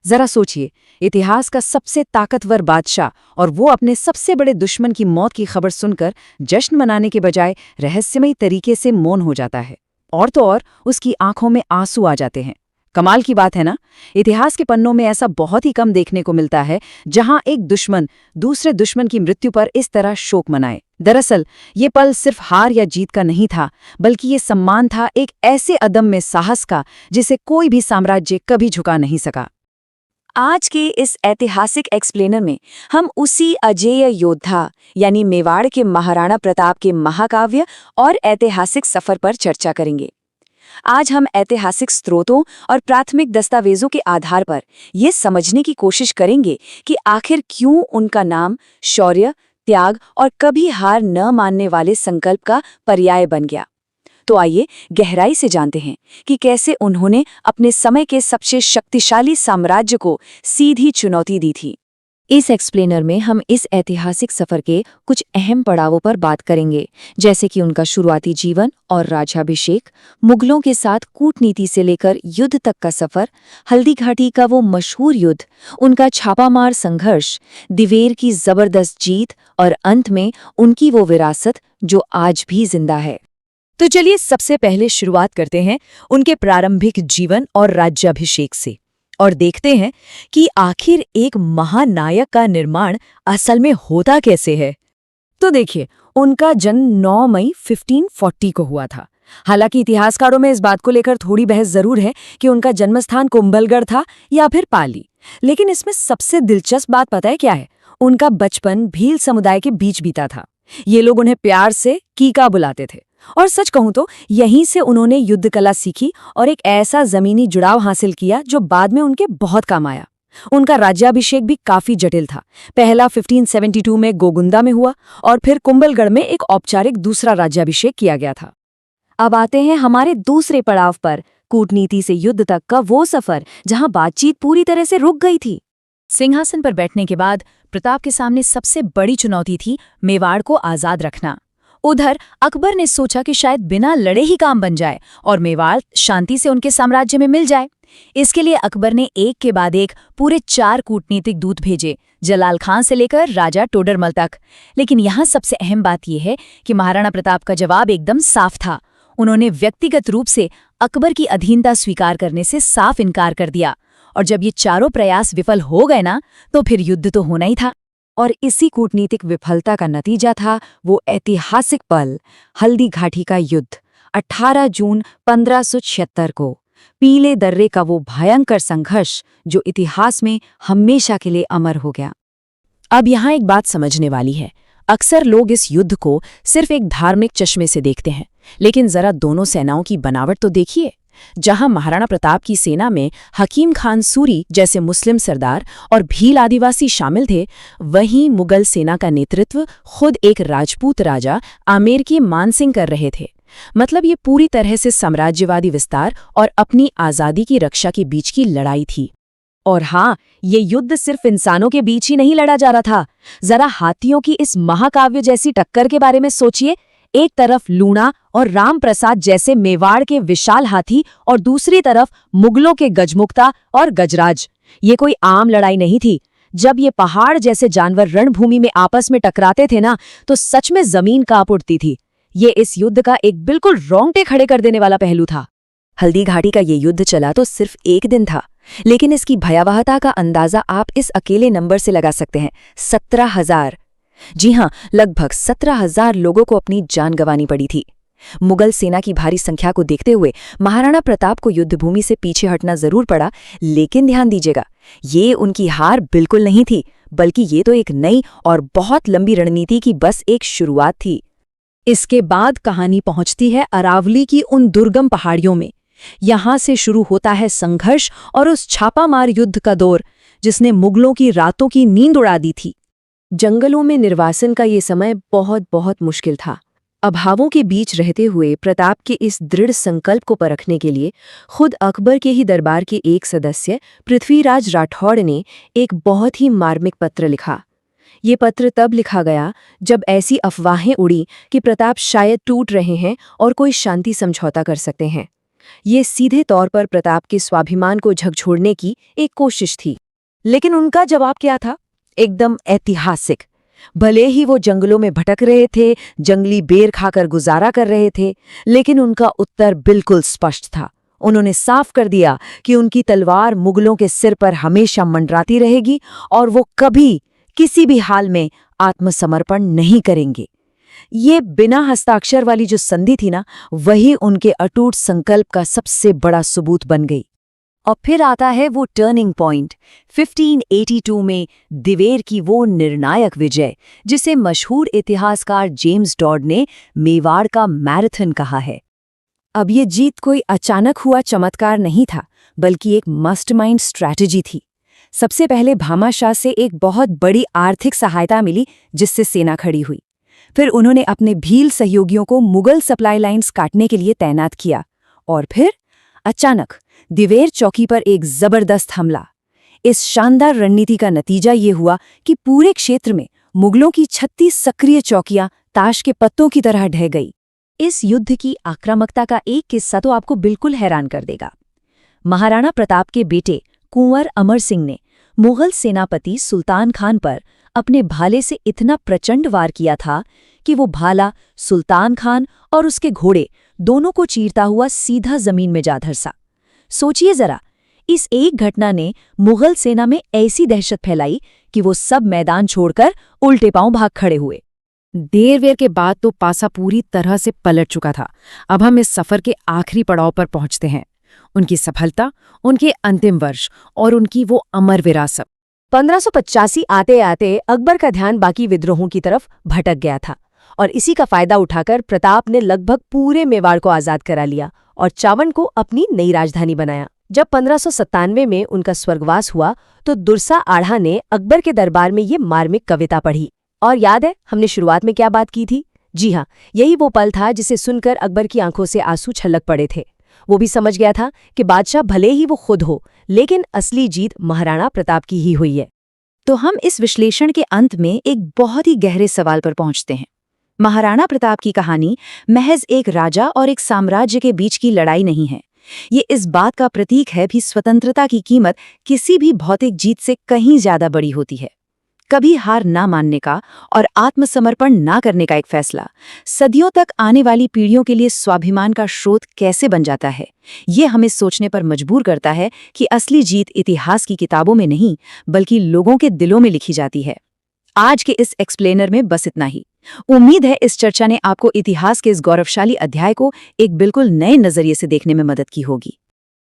जरा सोचिए, इतिहास का सबसे ताकतवर बादशाह और वो अपने सबसे बड़े दुश्मन की मौत की खबर सुनकर जश्न मनाने के बजाय रहस्यमयी तरीके से मौन हो जाता है। और तो और उसकी आंखों में आंसू आ जाते हैं। कमाल की बात है ना। इतिहास के पन्नों में ऐसा बहुत ही कम देखने को मिलता है जहां एक दुश्मन दूसरे दुश्मन की मृत्यु पर इस तरह शोक मनाए। दरअसल ये पल सिर्फ हार या जीत का नहीं था, बल्कि ये सम्मान था एक ऐसे अदम्य साहस का जिसे कोई भी साम्राज्य कभी झुका नहीं सका। आज के इस ऐतिहासिक एक्सप्लेनर में हम उसी अजेय योद्धा यानी मेवाड़ के महाराणा प्रताप के महाकाव्य और ऐतिहासिक सफर पर चर्चा करेंगे। आज हम ऐतिहासिक स्रोतों और प्राथमिक दस्तावेजों के आधार पर ये समझने की कोशिश करेंगे कि आखिर क्यों उनका नाम शौर्य, त्याग और कभी हार न मानने वाले संकल्प का पर्याय बन गया। तो आइए गहराई से जानते हैं कि कैसे उन्होंने अपने समय के सबसे शक्तिशाली साम्राज्य को सीधी चुनौती दी थी। इस एक्सप्लेनर में हम इस ऐतिहासिक सफर के कुछ अहम पड़ावों पर बात करेंगे, जैसे कि उनका शुरुआती जीवन और राज्याभिषेक, मुगलों के साथ कूटनीति से लेकर युद्ध तक का सफर, हल्दी घाटी का वो मशहूर युद्ध, उनका छापामार संघर्ष, दिवेर की जबरदस्त जीत और अंत में उनकी वो विरासत जो आज भी जिंदा है। तो चलिए सबसे पहले शुरुआत करते हैं उनके प्रारंभिक जीवन और राज्याभिषेक से और देखते हैं कि आखिर एक महानायक का निर्माण असल में होता कैसे है। तो देखिए, उनका जन्म 9 मई 1540 को हुआ था। हालांकि इतिहासकारों में इस बात को लेकर थोड़ी बहस जरूर है कि उनका जन्मस्थान कुंभलगढ़ था या फिर पाली, लेकिन इसमें सबसे दिलचस्प बात पता है क्या है? उनका बचपन भील समुदाय के बीच बीता था। ये लोग उन्हें प्यार से कीका बुलाते थे और सच कहूं तो यहीं से उन्होंने युद्ध कला सीखी और एक ऐसा जमीनी जुड़ाव हासिल किया जो बाद में उनके बहुत काम आया। उनका राज्याभिषेक भी काफी जटिल था। पहला 1572 में गोगुंदा में हुआ और फिर कुंभलगढ़ में एक औपचारिक दूसरा राज्याभिषेक किया गया था। अब आते हैं हमारे दूसरे पड़ाव पर, कूटनीति से युद्ध तक का वो सफर जहां बातचीत पूरी तरह से रुक गई थी। सिंहासन पर बैठने के बाद प्रताप के सामने सबसे बड़ी चुनौती थी मेवाड़ को आजाद रखना। उधर अकबर ने सोचा कि शायद बिना लड़े ही काम बन जाए और मेवाड़ शांति से उनके साम्राज्य में मिल जाए। इसके लिए अकबर ने एक के बाद एक पूरे 4 कूटनीतिक दूत भेजे, जलाल खान से लेकर राजा टोडरमल तक। लेकिन यहाँ सबसे अहम बात यह है कि महाराणा प्रताप का जवाब एकदम साफ था। उन्होंने व्यक्तिगत रूप से अकबर की अधीनता स्वीकार करने से साफ इनकार कर दिया और जब ये चारों प्रयास विफल हो गए ना, तो फिर युद्ध तो होना ही था। और इसी कूटनीतिक विफलता का नतीजा था वो ऐतिहासिक पल, हल्दी घाटी का युद्ध, 18 जून 1576 को। पीले दर्रे का वो भयंकर संघर्ष जो इतिहास में हमेशा के लिए अमर हो गया। अब यहाँ एक बात समझने वाली है। अक्सर लोग इस युद्ध को सिर्फ एक धार्मिक चश्मे से देखते हैं, लेकिन जरा दोनों सेनाओं की बनावट तो देखिए। जहां महाराणा प्रताप की सेना में हकीम खान सूरी जैसे मुस्लिम सरदार और भील आदिवासी शामिल थे, वहीं मुगल सेना का नेतृत्व खुद एक राजपूत राजा आमेर की मानसिंह कर रहे थे। मतलब ये पूरी तरह से साम्राज्यवादी विस्तार और अपनी आज़ादी की रक्षा के बीच की लड़ाई थी। और हाँ, ये युद्ध सिर्फ इंसानों के बीच ही नहीं लड़ा जा रहा था। जरा हाथियों की इस महाकाव्य जैसी टक्कर के बारे में सोचिए। एक तरफ लूणा और राम प्रसाद जैसे मेवाड़ के विशाल हाथी और दूसरी तरफ मुगलों के गजमुक्ता और गजराज। ये कोई आम लड़ाई नहीं थी। जब ये पहाड़ जैसे जानवर रणभूमि में आपस में टकराते थे ना, तो सच में जमीन कांप उठती थी। ये इस युद्ध का एक बिल्कुल रोंगटे खड़े कर देने वाला पहलू था। हल्दी घाटी का ये युद्ध चला तो सिर्फ एक दिन था, लेकिन इसकी भयावहता का अंदाजा आप इस अकेले नंबर से लगा सकते हैं, 17,000। जी हां, लगभग 17,000 लोगों को अपनी जान गंवानी पड़ी थी। मुगल सेना की भारी संख्या को देखते हुए महाराणा प्रताप को युद्धभूमि से पीछे हटना जरूर पड़ा, लेकिन ध्यान दीजिएगा, ये उनकी हार बिल्कुल नहीं थी, बल्कि ये तो एक नई और बहुत लंबी रणनीति की बस एक शुरुआत थी। इसके बाद कहानी पहुंचती है अरावली की उन दुर्गम पहाड़ियों में। यहां से शुरू होता है संघर्ष और उस छापामार युद्ध का दौर जिसने मुगलों की रातों की नींद उड़ा दी थी। जंगलों में निर्वासन का ये समय बहुत बहुत मुश्किल था। अभावों के बीच रहते हुए प्रताप के इस दृढ़ संकल्प को परखने के लिए खुद अकबर के ही दरबार के एक सदस्य पृथ्वीराज राठौड़ ने एक बहुत ही मार्मिक पत्र लिखा। ये पत्र तब लिखा गया जब ऐसी अफवाहें उड़ी कि प्रताप शायद टूट रहे हैं और कोई शांति समझौता कर सकते हैं। ये सीधे तौर पर प्रताप के स्वाभिमान को झकझोरने की एक कोशिश थी। लेकिन उनका जवाब क्या था? एकदम ऐतिहासिक। भले ही वो जंगलों में भटक रहे थे, जंगली बेर खाकर गुजारा कर रहे थे, लेकिन उनका उत्तर बिल्कुल स्पष्ट था। उन्होंने साफ कर दिया कि उनकी तलवार मुगलों के सिर पर हमेशा मंडराती रहेगी और वो कभी किसी भी हाल में आत्मसमर्पण नहीं करेंगे। ये बिना हस्ताक्षर वाली जो संधि थी ना, वही उनके अटूट संकल्प का सबसे बड़ा सबूत बन गई। और फिर आता है वो टर्निंग पॉइंट, 1582 में दिवेर की वो निर्णायक विजय, जिसे मशहूर इतिहासकार जेम्स डॉड ने मेवाड़ का मैराथन कहा है। अब ये जीत कोई अचानक हुआ चमत्कार नहीं था, बल्कि एक मास्टरमाइंड स्ट्रैटेजी थी। सबसे पहले भामाशाह से एक बहुत बड़ी आर्थिक सहायता मिली, जिससे सेना खड़ी हुई। फिर उन्होंने अपने भील सहयोगियों को मुगल सप्लाई लाइन्स काटने के लिए तैनात किया। और फिर अचानक दिवेर चौकी पर एक जबरदस्त हमला। इस शानदार रणनीति का नतीजा ये हुआ कि पूरे क्षेत्र में मुगलों की 36 सक्रिय चौकियां ताश के पत्तों की तरह ढह गई। इस युद्ध की आक्रामकता का एक किस्सा तो आपको बिल्कुल हैरान कर देगा। महाराणा प्रताप के बेटे कुंवर अमर सिंह ने मुगल सेनापति सुल्तान खान पर अपने भाले से इतना प्रचंड वार किया था कि वो भाला सुल्तान खान और उसके घोड़े दोनों को चीरता हुआ सीधा जमीन में जा धंसा। सोचिए जरा, इस एक घटना ने मुगल सेना में ऐसी दहशत फैलाई कि वो सब मैदान छोड़कर उल्टे पांव भाग खड़े हुए। देर के बाद तो पासा पूरी तरह से पलट चुका था। अब हम इस सफर के आखिरी पड़ाव पर पहुंचते हैं, उनकी सफलता, उनके अंतिम वर्ष और उनकी वो अमर विरासत। 1585 आते आते अकबर का ध्यान बाकी विद्रोहों की तरफ भटक गया था और इसी का फायदा उठाकर प्रताप ने लगभग पूरे मेवाड़ को आजाद करा लिया और चावंड को अपनी नई राजधानी बनाया। जब 1597 में उनका स्वर्गवास हुआ तो दुर्सा आढ़ा ने अकबर के दरबार में ये मार्मिक कविता पढ़ी। और याद है हमने शुरुआत में क्या बात की थी? जी हाँ, यही वो पल था जिसे सुनकर अकबर की आंखों से आंसू छलक पड़े थे। वो भी समझ गया था कि बादशाह भले ही वो खुद हो, लेकिन असली जीत महाराणा प्रताप की ही हुई है। तो हम इस विश्लेषण के अंत में एक बहुत ही गहरे सवाल पर पहुंचते हैं। महाराणा प्रताप की कहानी महज एक राजा और एक साम्राज्य के बीच की लड़ाई नहीं है। ये इस बात का प्रतीक है कि स्वतंत्रता की कीमत किसी भी भौतिक जीत से कहीं ज्यादा बड़ी होती है। कभी हार ना मानने का और आत्मसमर्पण ना करने का एक फैसला सदियों तक आने वाली पीढ़ियों के लिए स्वाभिमान का स्रोत कैसे बन जाता है, ये हमें सोचने पर मजबूर करता है कि असली जीत इतिहास की किताबों में नहीं, बल्कि लोगों के दिलों में लिखी जाती है। आज के इस एक्सप्लेनर में बस इतना ही। उम्मीद है इस चर्चा ने आपको इतिहास के इस गौरवशाली अध्याय को एक बिल्कुल नए नजरिए से देखने में मदद की होगी।